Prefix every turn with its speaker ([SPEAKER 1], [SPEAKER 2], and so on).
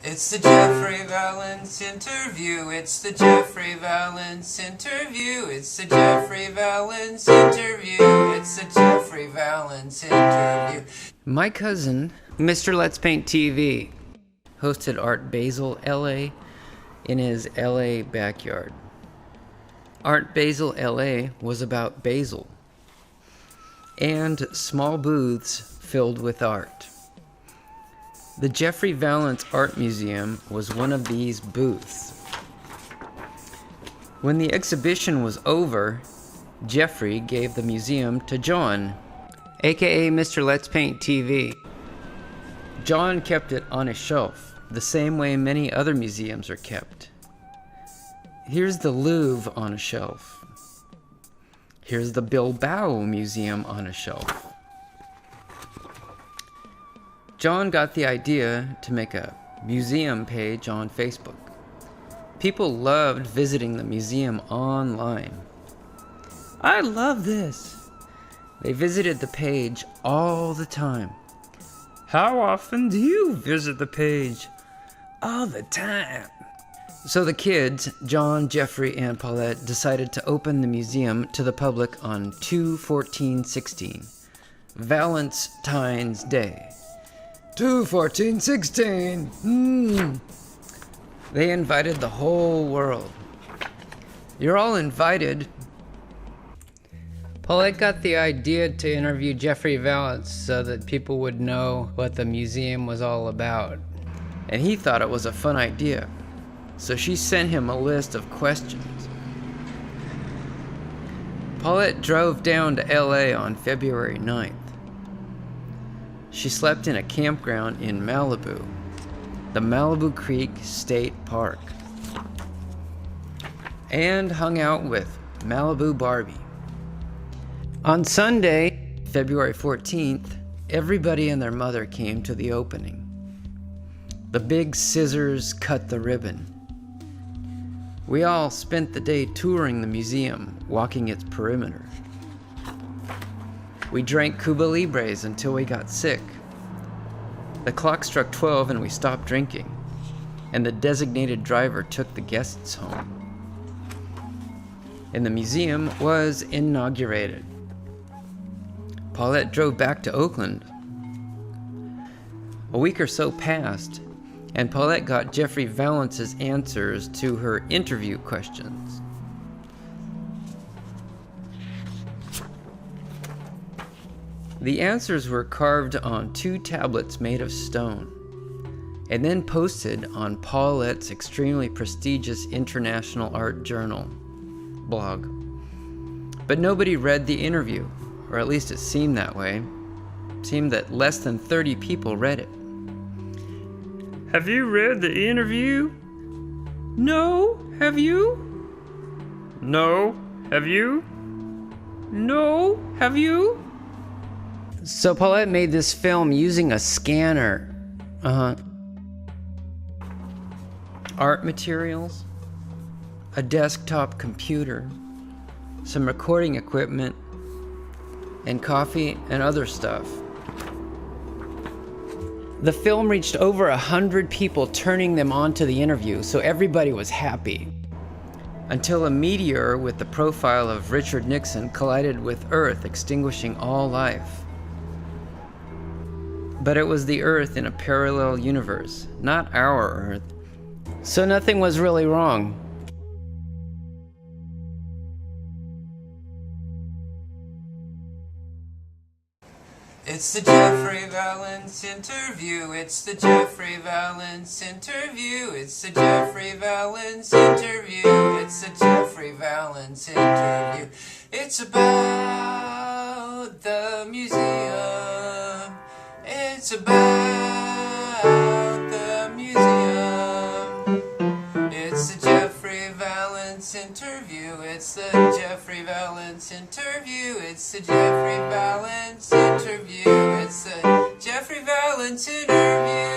[SPEAKER 1] It's the Jeffrey Vallance interview. It's the Jeffrey Vallance interview. It's the Jeffrey Vallance interview. It's the Jeffrey Vallance interview. My cousin, Mr. Let's Paint TV, hosted Art Basel LA in his LA backyard. Art Basel LA was about basil and small booths filled with art. The Jeffrey Vallance Art Museum was one of these booths. When the exhibition was over, Jeffrey gave the museum to John, aka Mr. Let's Paint TV. John kept it on a shelf, the same way many other museums are kept. Here's the Louvre on a shelf. Here's the Bilbao Museum on a shelf. John got the idea to make a museum page on Facebook. People loved visiting the museum online. I love this. They visited the page all the time. How often do you visit the page? All the time. So the kids, John, Jeffrey, and Paulette, decided to open the museum to the public on 2/14/16, Valentine's Day. 2/14/16. They invited the whole world. You're all invited. Paulette got the idea to interview Jeffrey Vallance so that people would know what the museum was all about. And he thought it was a fun idea. So she sent him a list of questions. Paulette drove down to LA on February 9th. She slept in a campground in Malibu, the Malibu Creek State Park, and hung out with Malibu Barbie. On Sunday, February 14th, everybody and their mother came to the opening. The big scissors cut the ribbon. We all spent the day touring the museum, walking its perimeter. We drank Cuba Libres until we got sick. The clock struck 12 and we stopped drinking, and the designated driver took the guests home. And the museum was inaugurated. Paulette drove back to Oakland. A week or so passed, and Paulette got Jeffrey Vallance's answers to her interview questions. The answers were carved on 2 tablets made of stone, and then posted on Paulette's extremely prestigious International Art Journal blog. But nobody read the interview, or at least it seemed that way. It seemed that less than 30 people read it. Have you read the interview? No, have you? No, have you? No, have you? So Paulette made this film using a scanner. Art materials, a desktop computer, some recording equipment, and coffee and other stuff. The film reached over 100 people, turning them on to the interview, so everybody was happy. Until a meteor with the profile of Richard Nixon collided with Earth, extinguishing all life. But it was the Earth in a parallel universe, not our Earth. So nothing was really wrong. It's the Jeffrey Vallance interview. It's the Jeffrey Vallance interview. It's the Jeffrey Vallance interview. It's the Jeffrey Vallance interview. It's about the museum. It's about the museum. It's the Jeffrey Vallance interview. It's the Jeffrey Vallance interview. It's the Jeffrey Vallance interview. It's the Jeffrey Vallance interview.